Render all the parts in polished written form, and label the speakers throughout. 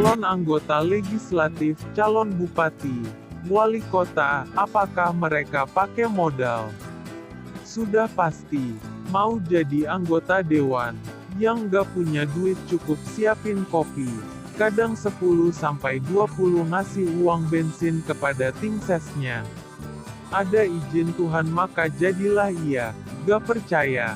Speaker 1: calon anggota legislatif, calon bupati, wali kota, apakah mereka pakai modal? Sudah pasti, mau jadi anggota dewan, yang gak punya duit cukup siapin kopi, kadang 10-20 ngasih uang bensin kepada tim sesnya. Ada izin Tuhan maka jadilah ia, gak percaya.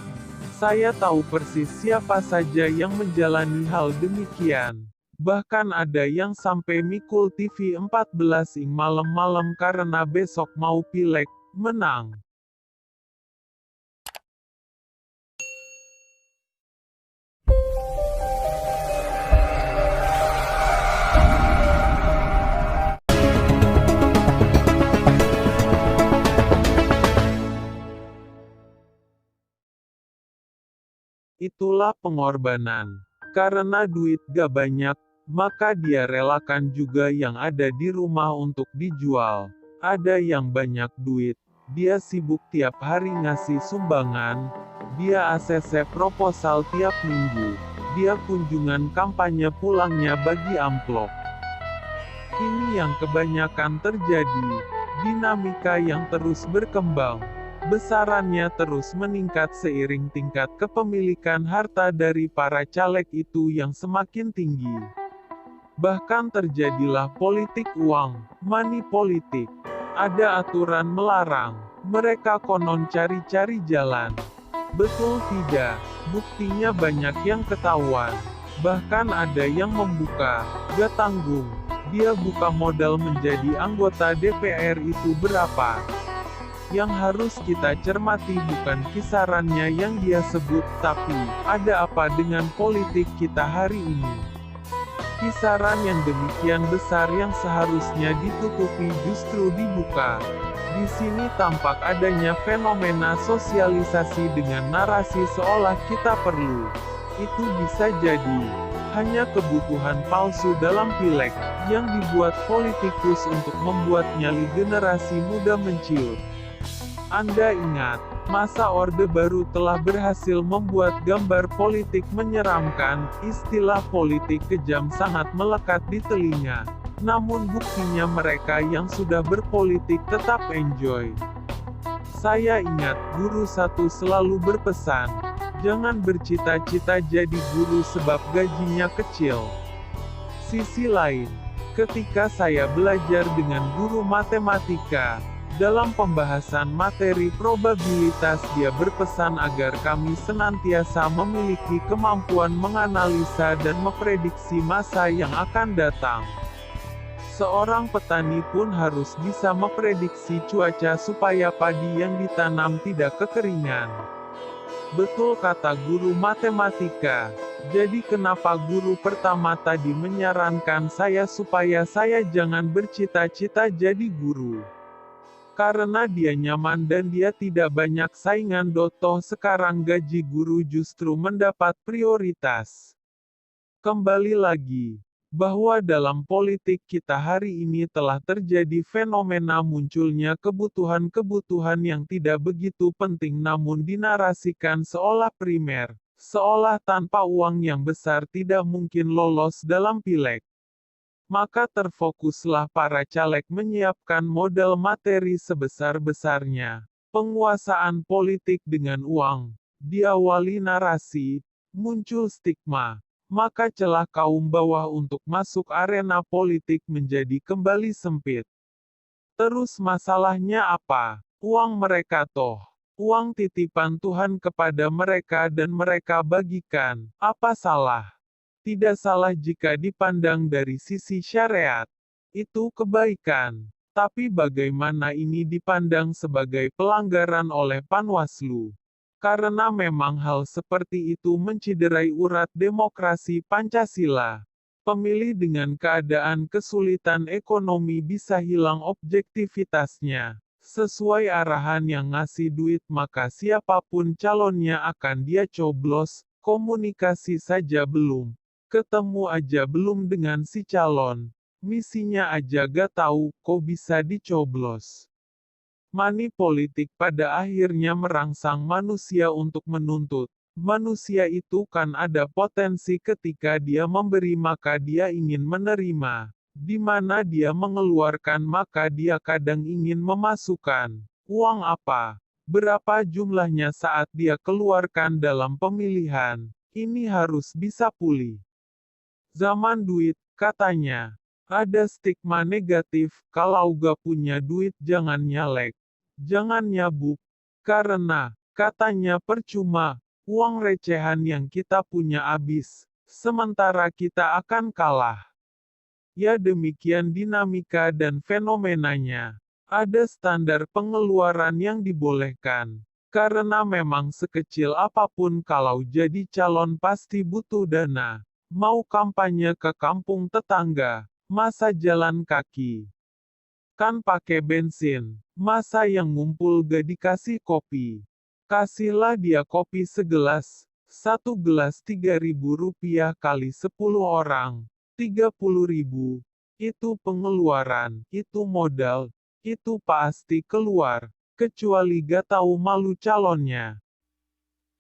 Speaker 1: Saya tahu persis siapa saja yang menjalani hal demikian. Bahkan ada yang sampai mikul TV 14 malam-malam karena besok mau pileg, menang. Itulah pengorbanan. Karena duit gak banyak, maka dia relakan juga yang ada di rumah untuk dijual. Ada yang banyak duit, dia sibuk tiap hari ngasih sumbangan, dia ACC proposal tiap minggu, dia kunjungan kampanye pulangnya bagi amplop. Ini yang kebanyakan terjadi, dinamika yang terus berkembang. Besarannya terus meningkat seiring tingkat kepemilikan harta dari para caleg itu yang semakin tinggi. Bahkan terjadilah politik uang, money politik. Ada aturan melarang, mereka konon cari-cari jalan. Betul tidak? Buktinya banyak yang ketahuan. Bahkan ada yang membuka, gak tanggung. Dia buka modal menjadi anggota DPR itu berapa? Yang harus kita cermati bukan kisarannya yang dia sebut, tapi, ada apa dengan politik kita hari ini? Kisaran yang demikian besar yang seharusnya ditutupi justru dibuka. Di sini tampak adanya fenomena sosialisasi dengan narasi seolah kita perlu. Itu bisa jadi hanya kebutuhan palsu dalam pileg, yang dibuat politikus untuk membuat nyali generasi muda menciut. Anda ingat, masa Orde Baru telah berhasil membuat gambar politik menyeramkan, istilah politik kejam sangat melekat di telinga. Namun buktinya mereka yang sudah berpolitik tetap enjoy. Saya ingat, guru satu selalu berpesan, jangan bercita-cita jadi guru sebab gajinya kecil. Sisi lain, ketika saya belajar dengan guru matematika, dalam pembahasan materi probabilitas dia berpesan agar kami senantiasa memiliki kemampuan menganalisa dan memprediksi masa yang akan datang. Seorang petani pun harus bisa memprediksi cuaca supaya padi yang ditanam tidak kekeringan. Betul kata guru matematika. Jadi kenapa guru pertama tadi menyarankan saya supaya saya jangan bercita-cita jadi guru? Karena dia nyaman dan dia tidak banyak saingan. Toh sekarang gaji guru justru mendapat prioritas. Kembali lagi, bahwa dalam politik kita hari ini telah terjadi fenomena munculnya kebutuhan-kebutuhan yang tidak begitu penting namun dinarasikan seolah primer, seolah tanpa uang yang besar tidak mungkin lolos dalam pileg. Maka terfokuslah para caleg menyiapkan modal materi sebesar-besarnya. Penguasaan politik dengan uang. Diawali narasi, muncul stigma. Maka celah kaum bawah untuk masuk arena politik menjadi kembali sempit. Terus masalahnya apa? Uang mereka toh. Uang titipan Tuhan kepada mereka dan mereka bagikan. Apa salah? Tidak salah jika dipandang dari sisi syariat. Itu kebaikan. Tapi bagaimana ini dipandang sebagai pelanggaran oleh Panwaslu? Karena memang hal seperti itu menciderai urat demokrasi Pancasila. Pemilih dengan keadaan kesulitan ekonomi bisa hilang objektivitasnya. Sesuai arahan yang ngasih duit maka siapapun calonnya akan dia coblos, komunikasi saja belum. Ketemu aja belum dengan si calon. Misinya aja gak tahu, kok bisa dicoblos. Money politik pada akhirnya merangsang manusia untuk menuntut, Manusia itu kan ada potensi ketika dia memberi maka dia ingin menerima. Di mana dia mengeluarkan maka dia kadang ingin memasukkan. Uang apa? Berapa jumlahnya saat dia keluarkan dalam pemilihan? Ini harus bisa pulih. Zaman duit, katanya. Ada stigma negatif, kalau gak punya duit jangan nyalek. Jangan nyabuk. Karena, katanya percuma, uang recehan yang kita punya habis, sementara kita akan kalah. Ya demikian dinamika dan fenomenanya. Ada standar pengeluaran yang dibolehkan. Karena memang sekecil apapun kalau jadi calon pasti butuh dana. Mau kampanye ke kampung tetangga, masa jalan kaki. Kan pakai bensin, masa yang ngumpul gak dikasih kopi. Kasihlah dia kopi segelas, satu gelas Rp3.000 kali 10 orang, 30.000. Itu pengeluaran, itu modal, itu pasti keluar, kecuali gak tahu malu calonnya.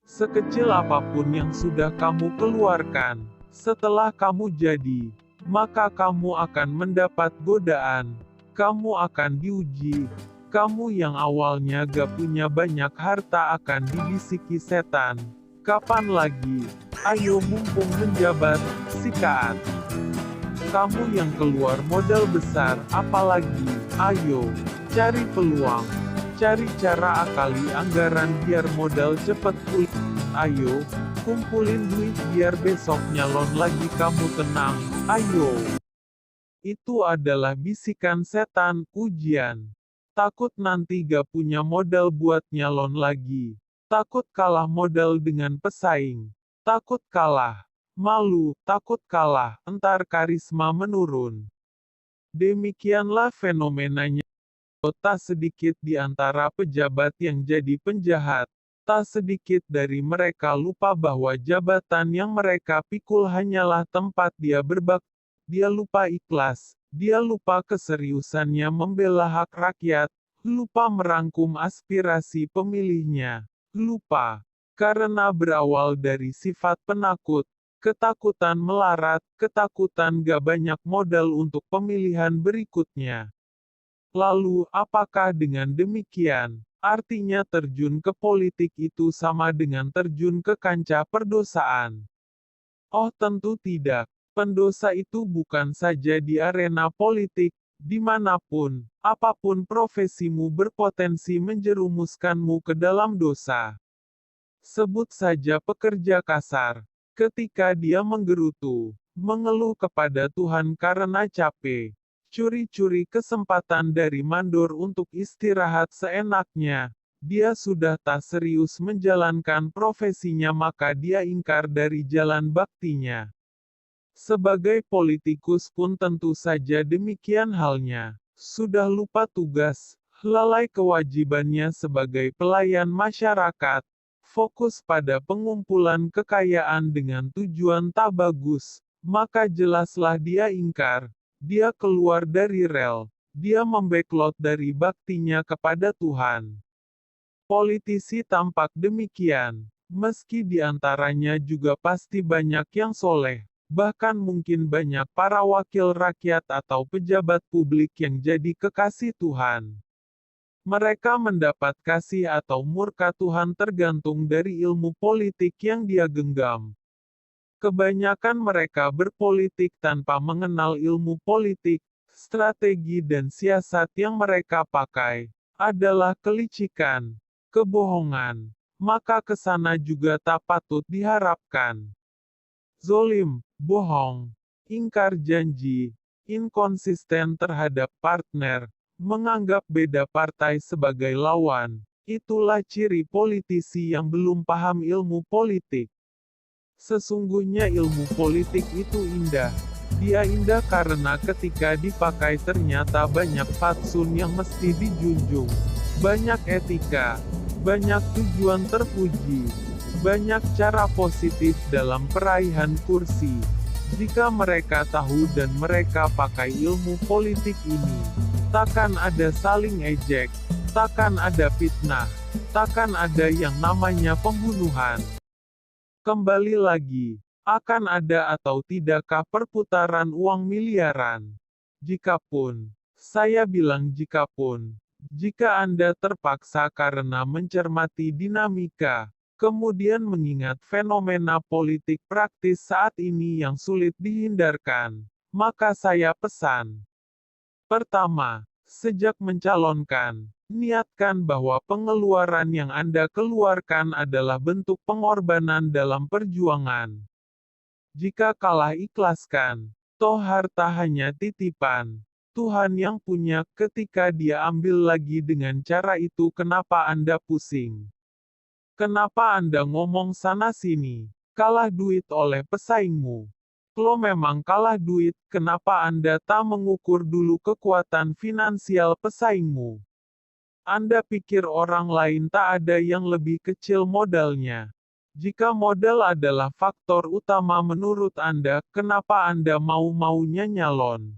Speaker 1: Sekecil apapun yang sudah kamu keluarkan, setelah kamu jadi, maka kamu akan mendapat godaan, kamu akan diuji. Kamu yang awalnya gak punya banyak harta akan dibisiki setan. Kapan lagi? Ayo mumpung menjabat, sikat. Kamu yang keluar modal besar, apalagi? Ayo, cari peluang. Cari cara akali anggaran biar modal cepet pulih. Ayo, kumpulin duit biar besok nyalon lagi kamu tenang. Ayo. Itu adalah bisikan setan, ujian. Takut nanti gak punya modal buat nyalon lagi. Takut kalah modal dengan pesaing. Takut kalah. Malu, takut kalah, entar karisma menurun. Demikianlah fenomenanya. Tak sedikit di antara pejabat yang jadi penjahat. Tak sedikit dari mereka lupa bahwa jabatan yang mereka pikul hanyalah tempat dia berbakti. Dia lupa ikhlas. Dia lupa keseriusannya membela hak rakyat. Lupa merangkum aspirasi pemilihnya. Lupa. Karena berawal dari sifat penakut. Ketakutan melarat. Ketakutan gak banyak modal untuk pemilihan berikutnya. Lalu, apakah dengan demikian, artinya terjun ke politik itu sama dengan terjun ke kancah perdosaan? Oh tentu tidak. Pendosa itu bukan saja di arena politik, dimanapun, apapun profesimu berpotensi menjerumuskanmu ke dalam dosa. Sebut saja pekerja kasar. Ketika dia menggerutu, mengeluh kepada Tuhan karena capek. Curi-curi kesempatan dari mandor untuk istirahat seenaknya. Dia sudah tak serius menjalankan profesinya maka dia ingkar dari jalan baktinya. Sebagai politikus pun tentu saja demikian halnya. Sudah lupa tugas, lalai kewajibannya sebagai pelayan masyarakat. Fokus pada pengumpulan kekayaan dengan tujuan tak bagus, maka jelaslah dia ingkar. Dia keluar dari rel. Dia membeklot dari baktinya kepada Tuhan. Politisi tampak demikian. Meski di antaranya juga pasti banyak yang soleh. Bahkan mungkin banyak para wakil rakyat atau pejabat publik yang jadi kekasih Tuhan. Mereka mendapat kasih atau murka Tuhan tergantung dari ilmu politik yang dia genggam. Kebanyakan mereka berpolitik tanpa mengenal ilmu politik, strategi dan siasat yang mereka pakai adalah kelicikan, kebohongan, maka kesana juga tak patut diharapkan. Zolim, bohong, ingkar janji, inkonsisten terhadap partner, menganggap beda partai sebagai lawan, itulah ciri politisi yang belum paham ilmu politik. Sesungguhnya ilmu politik itu indah. Dia indah karena ketika dipakai ternyata banyak fatsun yang mesti dijunjung. Banyak etika, banyak tujuan terpuji, banyak cara positif dalam peraihan kursi. Jika mereka tahu dan mereka pakai ilmu politik ini, takkan ada saling ejek, takkan ada fitnah, takkan ada yang namanya pembunuhan. Kembali lagi, akan ada atau tidakkah perputaran uang miliaran? Jikapun, saya bilang jikapun, jika Anda terpaksa karena mencermati dinamika, kemudian mengingat fenomena politik praktis saat ini yang sulit dihindarkan, maka saya pesan. Pertama, sejak mencalonkan, niatkan bahwa pengeluaran yang Anda keluarkan adalah bentuk pengorbanan dalam perjuangan. Jika kalah ikhlaskan, toh harta hanya titipan. Tuhan yang punya ketika dia ambil lagi dengan cara itu kenapa Anda pusing? Kenapa Anda ngomong sana-sini? Kalah duit oleh pesaingmu. Kalau memang kalah duit, kenapa Anda tak mengukur dulu kekuatan finansial pesaingmu? Anda pikir orang lain tak ada yang lebih kecil modalnya? Jika modal adalah faktor utama menurut Anda, kenapa Anda mau-maunya nyalon?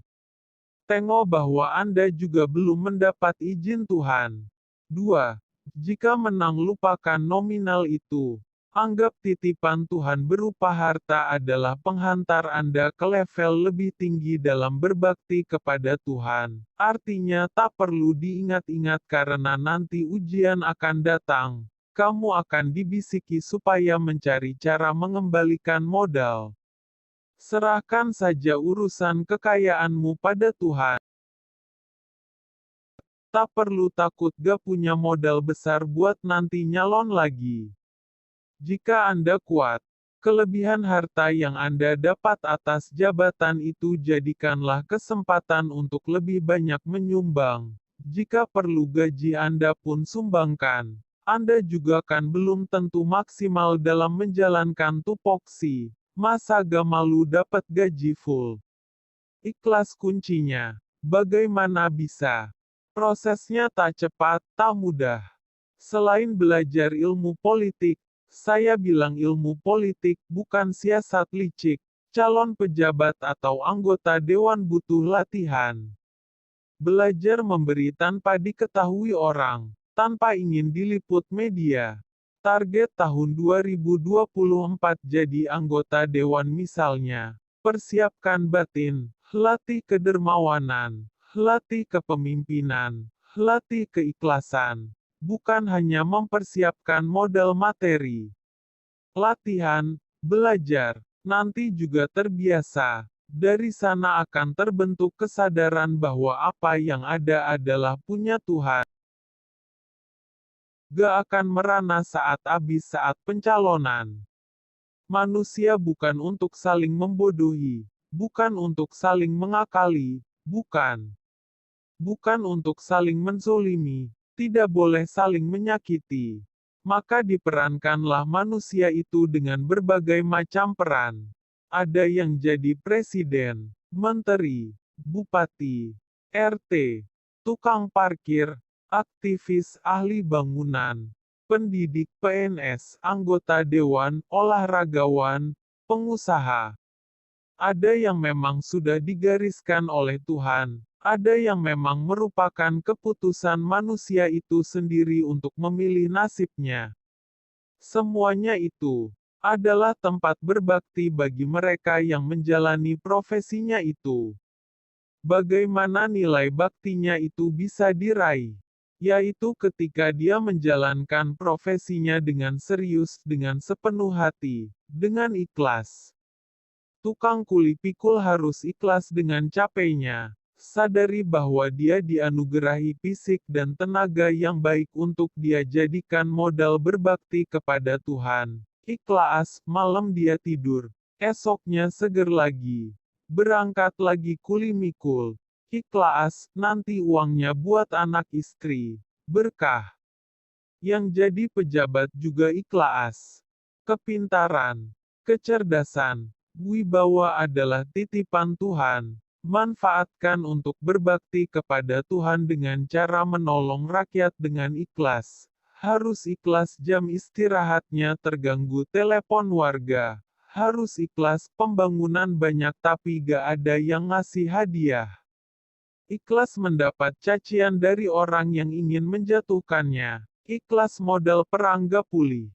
Speaker 1: Tengok bahwa Anda juga belum mendapat izin Tuhan. 2. Jika menang lupakan nominal itu. Anggap titipan Tuhan berupa harta adalah penghantar Anda ke level lebih tinggi dalam berbakti kepada Tuhan. Artinya tak perlu diingat-ingat karena nanti ujian akan datang. Kamu akan dibisiki supaya mencari cara mengembalikan modal. Serahkan saja urusan kekayaanmu pada Tuhan. Tak perlu takut gak punya modal besar buat nanti nyalon lagi. Jika Anda kuat, kelebihan harta yang Anda dapat atas jabatan itu jadikanlah kesempatan untuk lebih banyak menyumbang. Jika perlu gaji Anda pun sumbangkan. Anda juga kan belum tentu maksimal dalam menjalankan tupoksi. Masa gak malu dapat gaji full? Ikhlas kuncinya. Bagaimana bisa? Prosesnya tak cepat, tak mudah. Selain belajar ilmu politik, saya bilang ilmu politik bukan siasat licik. Calon pejabat atau anggota dewan butuh latihan. Belajar memberi tanpa diketahui orang, tanpa ingin diliput media. Target tahun 2024 jadi anggota dewan misalnya. Persiapkan batin, latih kedermawanan, latih kepemimpinan, latih keikhlasan. Bukan hanya mempersiapkan modal materi. Latihan, belajar, nanti juga terbiasa. Dari sana akan terbentuk kesadaran bahwa apa yang ada adalah punya Tuhan. Gak akan merana saat pencalonan. Manusia bukan untuk saling membodohi, bukan untuk saling mengakali, bukan. Bukan untuk saling menzolimi, tidak boleh saling menyakiti. Maka diperankanlah manusia itu dengan berbagai macam peran. Ada yang jadi presiden, menteri, bupati, RT, tukang parkir, aktivis ahli bangunan, pendidik PNS, anggota dewan, olahragawan, pengusaha. Ada yang memang sudah digariskan oleh Tuhan, ada yang memang merupakan keputusan manusia itu sendiri untuk memilih nasibnya. Semuanya itu adalah tempat berbakti bagi mereka yang menjalani profesinya itu. Bagaimana nilai baktinya itu bisa diraih? Yaitu ketika dia menjalankan profesinya dengan serius, dengan sepenuh hati, dengan ikhlas. Tukang kuli pikul harus ikhlas dengan capeknya. Sadari bahwa dia dianugerahi fisik dan tenaga yang baik untuk dia jadikan modal berbakti kepada Tuhan. Ikhlas, malam dia tidur. Esoknya seger lagi. Berangkat lagi kuli mikul. Ikhlas, nanti uangnya buat anak istri. Berkah. Yang jadi pejabat juga ikhlas. Kepintaran, kecerdasan, wibawa adalah titipan Tuhan. Manfaatkan untuk berbakti kepada Tuhan dengan cara menolong rakyat dengan ikhlas. Harus ikhlas jam istirahatnya terganggu telepon warga. Harus ikhlas pembangunan banyak tapi gak ada yang ngasih hadiah. Ikhlas mendapat cacian dari orang yang ingin menjatuhkannya. Ikhlas modal perang gak pulih.